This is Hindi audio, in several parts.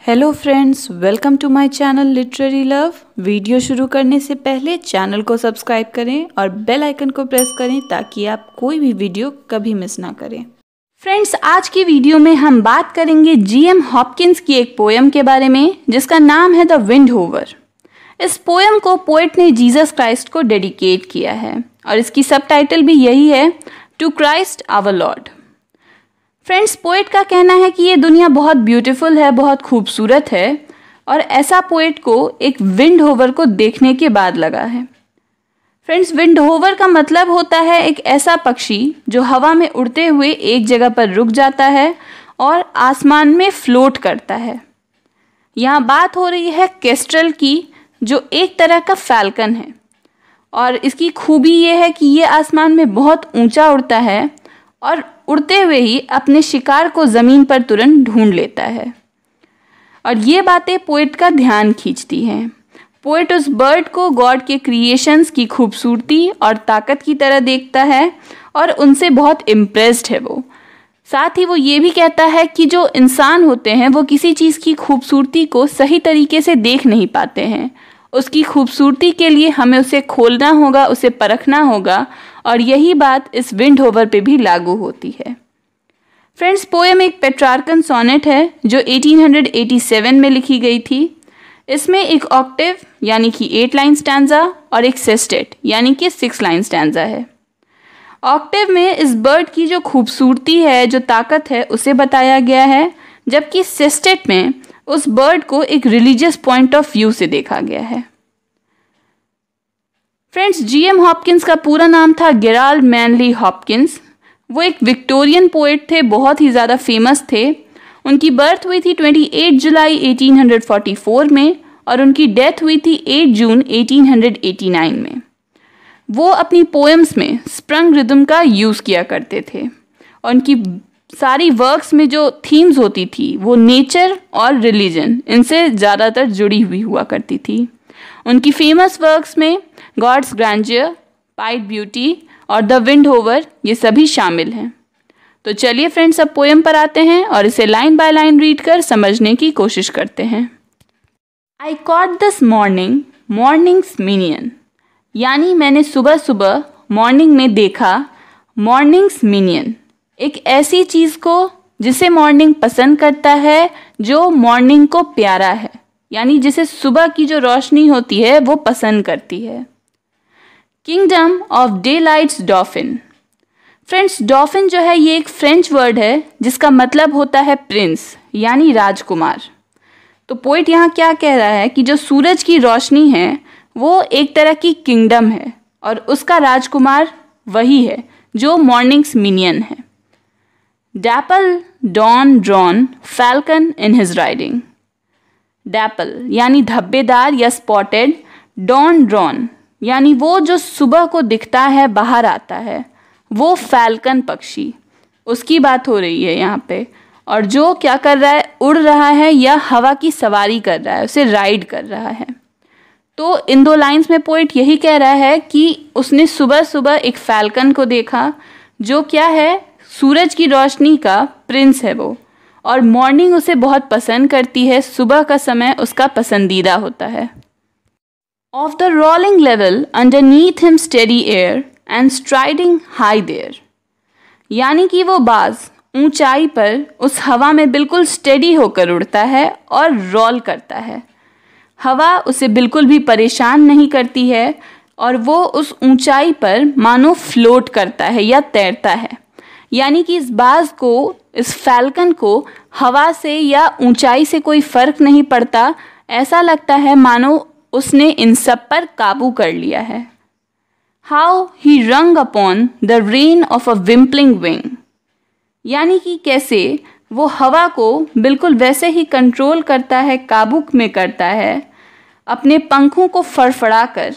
Hello friends, welcome to my channel literary love. Video शुरू करने से पहले चैनल को सब्सक्राइब करें और बेल आइकन को प्रेस करें ताकि आप कोई भी वीडियो कभी मिस ना करें। फ्रेंड्स, आज की वीडियो में हम बात करेंगे जीएम हॉपकिंस की एक पोएम के बारे में जिसका नाम है द विंडहोवर। इस पोएम को पोएट ने जीसस क्राइस्ट को डेडिकेट किया है और इसकी सबटाइटल भी यही है, to Christ our Lord. Friends, poet का कहना है कि ये दुनिया बहुत ब्यूटीफुल है, बहुत खूबसूरत है और ऐसा पोएट को एक विंड होवर को देखने के बाद लगा है। फ्रेंड्स, विंड होवर का मतलब होता है एक ऐसा पक्षी जो हवा में उड़ते हुए एक जगह पर रुक जाता है और आसमान में फ्लोट करता है। यहाँ बात हो रही है केस्ट्रल की, जो एक तरह का फैल्कन है और इसकी खूबी ये है कि ये आसमान में बहुत ऊंचा उड़ता है और उड़ते हुए ही अपने शिकार को ज़मीन पर तुरंत ढूंढ लेता है। और ये बातें पोएट का ध्यान खींचती हैं। पोएट उस बर्ड को गॉड के क्रिएशंस की खूबसूरती और ताकत की तरह देखता है और उनसे बहुत इम्प्रेस्ड है वो। साथ ही वो ये भी कहता है कि जो इंसान होते हैं वो किसी चीज़ की खूबसूरती को सही तरीके से देख नहीं पाते हैं। उसकी खूबसूरती के लिए हमें उसे खोलना होगा, उसे परखना होगा और यही बात इस विंड होवर पे भी लागू होती है। फ्रेंड्स, पोएम एक पेट्रार्कन सोनेट है जो 1887 में लिखी गई थी। इसमें एक ऑक्टेव यानी कि 8 लाइन स्टैंजा और एक सेस्टेट यानी कि 6 लाइन स्टैंजा है। ऑक्टेव में इस बर्ड की जो खूबसूरती है, जो ताकत है, उसे बताया गया है, जबकि सेस्टेट में उस बर्ड को एक रिलीजियस पॉइंट ऑफ व्यू से देखा गया है। फ्रेंड्स, जीएम हॉपकिंस का पूरा नाम था गेराल्ड मैनली हॉपकिंस। वो एक विक्टोरियन पोएट थे, बहुत ही ज़्यादा फेमस थे। उनकी बर्थ हुई थी 28 जुलाई 1844 में और उनकी डेथ हुई थी 8 जून 1889 में। वो अपनी पोएम्स में स्प्रंग रिदम का यूज़ किया करते थे और उनकी सारी वर्क्स में जो थीम्स होती थी वो नेचर और रिलीजन, इनसे ज़्यादातर जुड़ी हुई हुआ करती थी। उनकी फेमस वर्क्स में गॉड्स ग्रैंडियर, पाइट ब्यूटी और द विंड होवर, ये सभी शामिल हैं। तो चलिए फ्रेंड्स, अब पोएम पर आते हैं और इसे लाइन बाय लाइन रीड कर समझने की कोशिश करते हैं। आई cot this morning mornings minion, यानी मैंने सुबह सुबह मॉर्निंग में देखा मॉर्निंग्स मिनियन, एक ऐसी चीज़ को जिसे मॉर्निंग पसंद करता है, जो मॉर्निंग को प्यारा है, यानी जिसे सुबह की जो रोशनी होती है वो पसंद करती है। Kingdom of day lights डॉफिन। Friends, डॉफिन जो है ये एक फ्रेंच वर्ड है जिसका मतलब होता है प्रिंस यानी राजकुमार। तो पोइट यहाँ क्या कह रहा है कि जो सूरज की रोशनी है वो एक तरह की किंगडम है और उसका राजकुमार वही है जो मॉर्निंग्स मिनियन है। Dapple dawn drawn falcon in his riding. Dapple यानी धब्बेदार या स्पॉटेड, डॉन ड्रॉन यानी वो जो सुबह को दिखता है, बाहर आता है, वो फैल्कन पक्षी, उसकी बात हो रही है यहाँ पे। और जो क्या कर रहा है, उड़ रहा है या हवा की सवारी कर रहा है, उसे राइड कर रहा है। तो इन 2 लाइंस में पोइट यही कह रहा है कि उसने सुबह सुबह एक फैल्कन को देखा जो क्या है, सूरज की रोशनी का प्रिंस है वो, और मॉर्निंग उसे बहुत पसंद करती है, सुबह का समय उसका पसंदीदा होता है। Of the rolling level underneath him steady air and striding high there, यानी कि वो बाज ऊंचाई पर उस हवा में बिल्कुल स्टेडी होकर उड़ता है और रोल करता है। हवा उसे बिल्कुल भी परेशान नहीं करती है और वो उस ऊंचाई पर मानो फ्लोट करता है या तैरता है। यानी कि इस बाज को, इस फैल्कन को हवा से या ऊंचाई से कोई फर्क नहीं पड़ता। ऐसा लगता है मानो उसने इन सब पर काबू कर लिया है। How he rung upon the rein of a wimpling wing, यानी कि कैसे वो हवा को बिल्कुल वैसे ही कंट्रोल करता है, काबू में करता है, अपने पंखों को फड़फड़ा कर,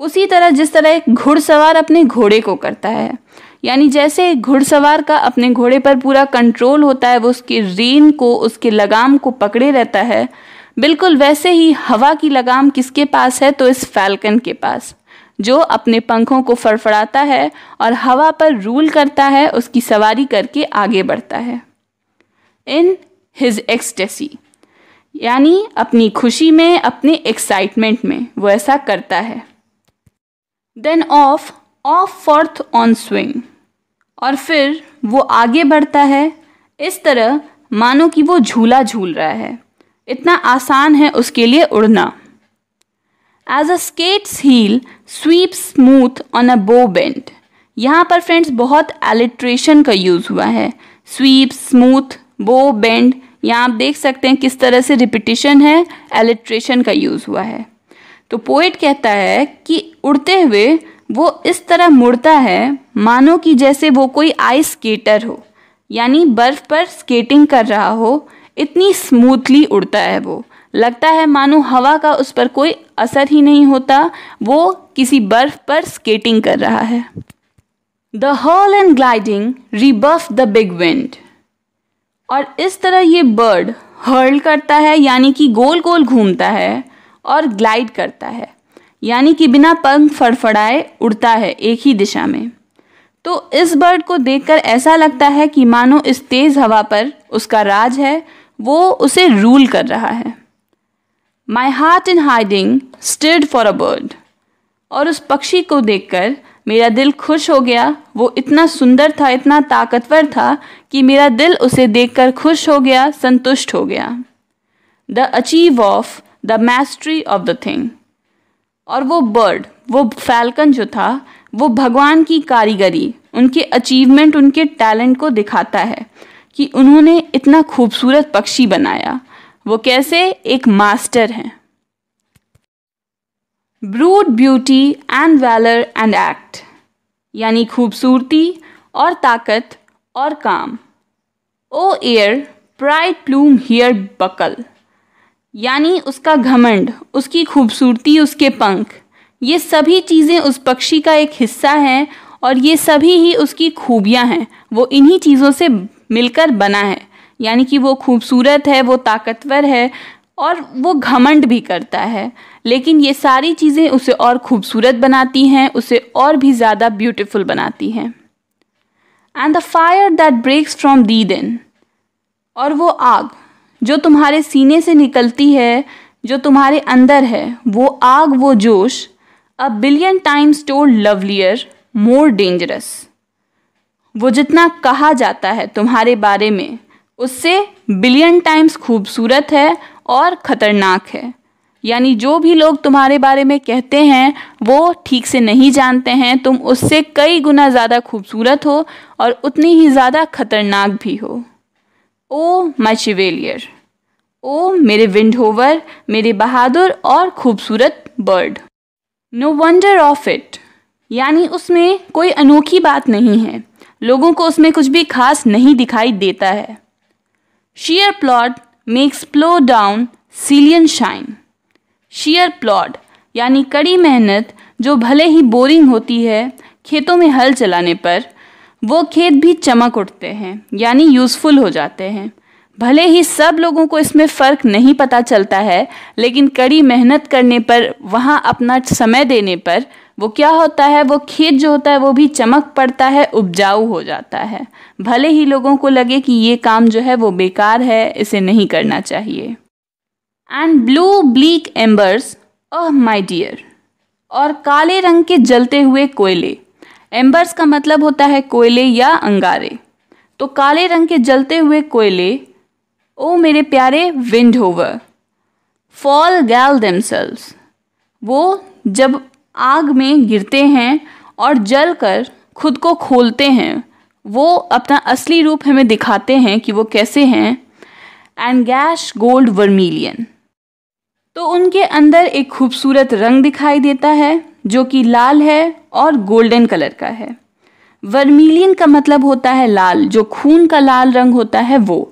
उसी तरह जिस तरह एक घुड़सवार अपने घोड़े को करता है। यानी जैसे एक घुड़सवार का अपने घोड़े पर पूरा कंट्रोल होता है, वो उसके रेन को, उसके लगाम को पकड़े रहता है, बिल्कुल वैसे ही हवा की लगाम किसके पास है, तो इस फैल्कन के पास, जो अपने पंखों को फड़फड़ाता है और हवा पर रूल करता है, उसकी सवारी करके आगे बढ़ता है। इन हिज एक्सटेसी, यानी अपनी खुशी में, अपने एक्साइटमेंट में वो ऐसा करता है। Then off forth on swing, और फिर वो आगे बढ़ता है इस तरह मानो कि वो झूला झूल रहा है, इतना आसान है उसके लिए उड़ना। As a skate's heel sweep smooth on a bow bend, यहाँ पर फ्रेंड्स बहुत एलिट्रेशन का यूज़ हुआ है। स्वीप, स्मूथ, बो, बेंड, यहाँ आप देख सकते हैं किस तरह से रिपीटिशन है, एलिट्रेशन का यूज़ हुआ है। तो पोएट कहता है कि उड़ते हुए वो इस तरह मुड़ता है मानो कि जैसे वो कोई आइस स्केटर हो, यानी बर्फ़ पर स्केटिंग कर रहा हो, इतनी स्मूथली उड़ता है वो, लगता है मानो हवा का उस पर कोई असर ही नहीं होता, वो किसी बर्फ़ पर स्केटिंग कर रहा है। The hurl and gliding rebuff the big wind, और इस तरह ये बर्ड हर्ल करता है यानी कि गोल गोल घूमता है, और ग्लाइड करता है यानी कि बिना पंख फड़फड़ाए उड़ता है एक ही दिशा में। तो इस बर्ड को देखकर ऐसा लगता है कि मानो इस तेज़ हवा पर उसका राज है, वो उसे रूल कर रहा है। My heart in hiding stirred for a bird, और उस पक्षी को देखकर मेरा दिल खुश हो गया। वो इतना सुंदर था, इतना ताकतवर था कि मेरा दिल उसे देखकर खुश हो गया, संतुष्ट हो गया। The achieve of the मैस्ट्री of the thing, और वो बर्ड, वो फैल्कन जो था, वो भगवान की कारीगरी, उनके अचीवमेंट, उनके टैलेंट को दिखाता है कि उन्होंने इतना खूबसूरत पक्षी बनाया। वो कैसे एक मास्टर हैं। Brute beauty and valour and act, यानी खूबसूरती और ताकत और काम। O air pride plume here buckle, यानी उसका घमंड, उसकी खूबसूरती, उसके पंख, ये सभी चीज़ें उस पक्षी का एक हिस्सा हैं और ये सभी ही उसकी खूबियाँ हैं। वो इन्हीं चीज़ों से मिलकर बना है, यानी कि वो खूबसूरत है, वो ताकतवर है और वो घमंड भी करता है, लेकिन ये सारी चीज़ें उसे और खूबसूरत बनाती हैं, उसे और भी ज़्यादा ब्यूटीफुल बनाती हैं। And the fire that breaks from thee then, और वो आग जो तुम्हारे सीने से निकलती है, जो तुम्हारे अंदर है, वो आग, वो जोश, a billion times told lovelier more dangerous, वो जितना कहा जाता है तुम्हारे बारे में उससे बिलियन टाइम्स खूबसूरत है और ख़तरनाक है। यानी जो भी लोग तुम्हारे बारे में कहते हैं वो ठीक से नहीं जानते हैं, तुम उससे कई गुना ज़्यादा खूबसूरत हो और उतनी ही ज़्यादा खतरनाक भी हो। ओ माई शिवेलियर, ओ मेरे विंडहोवर, मेरे बहादुर और खूबसूरत bird. No wonder of it, यानी उसमें कोई अनोखी बात नहीं है, लोगों को उसमें कुछ भी खास नहीं दिखाई देता है। Sheer plod makes plough down sillion shine, sheer plod यानी कड़ी मेहनत जो भले ही बोरिंग होती है, खेतों में हल चलाने पर वो खेत भी चमक उठते हैं, यानी यूज़फुल हो जाते हैं। भले ही सब लोगों को इसमें फ़र्क नहीं पता चलता है, लेकिन कड़ी मेहनत करने पर, वहाँ अपना समय देने पर वो क्या होता है, वो खेत जो होता है वो भी चमक पड़ता है, उपजाऊ हो जाता है। भले ही लोगों को लगे कि ये काम जो है वो बेकार है, इसे नहीं करना चाहिए। And blue bleak embers oh my dear, और काले रंग के जलते हुए कोयले, एम्बर्स का मतलब होता है कोयले या अंगारे, तो काले रंग के जलते हुए कोयले, ओ मेरे प्यारे विंडहोवर, फॉल गैल देमसेल्व्स, वो जब आग में गिरते हैं और जलकर खुद को खोलते हैं, वो अपना असली रूप हमें दिखाते हैं कि वो कैसे हैं। एंड गैश गोल्ड वर्मिलियन, तो उनके अंदर एक खूबसूरत रंग दिखाई देता है जो कि लाल है और गोल्डन कलर का है। वर्मिलियन का मतलब होता है लाल, जो खून का लाल रंग होता है वो।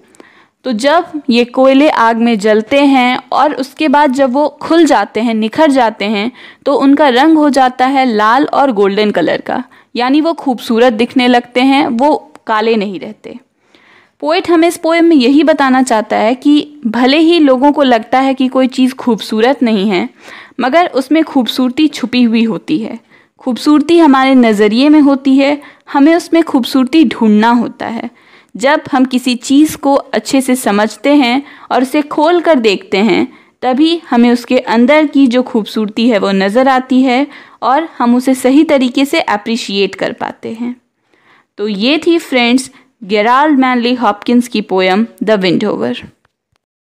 तो जब ये कोयले आग में जलते हैं और उसके बाद जब वो खुल जाते हैं, निखर जाते हैं, तो उनका रंग हो जाता है लाल और गोल्डन कलर का, यानी वो खूबसूरत दिखने लगते हैं, वो काले नहीं रहते। पोएट हमें इस पोएम में यही बताना चाहता है कि भले ही लोगों को लगता है कि कोई चीज़ खूबसूरत नहीं है, मगर उसमें खूबसूरती छुपी हुई होती है। खूबसूरती हमारे नज़रिए में होती है, हमें उसमें खूबसूरती ढूंढना होता है। जब हम किसी चीज़ को अच्छे से समझते हैं और उसे खोल कर देखते हैं, तभी हमें उसके अंदर की जो खूबसूरती है वो नज़र आती है और हम उसे सही तरीके से अप्रिशिएट कर पाते हैं। तो ये थी फ्रेंड्स गेराल्ड मैनली हॉपकिंस की पोयम द विंडोवर।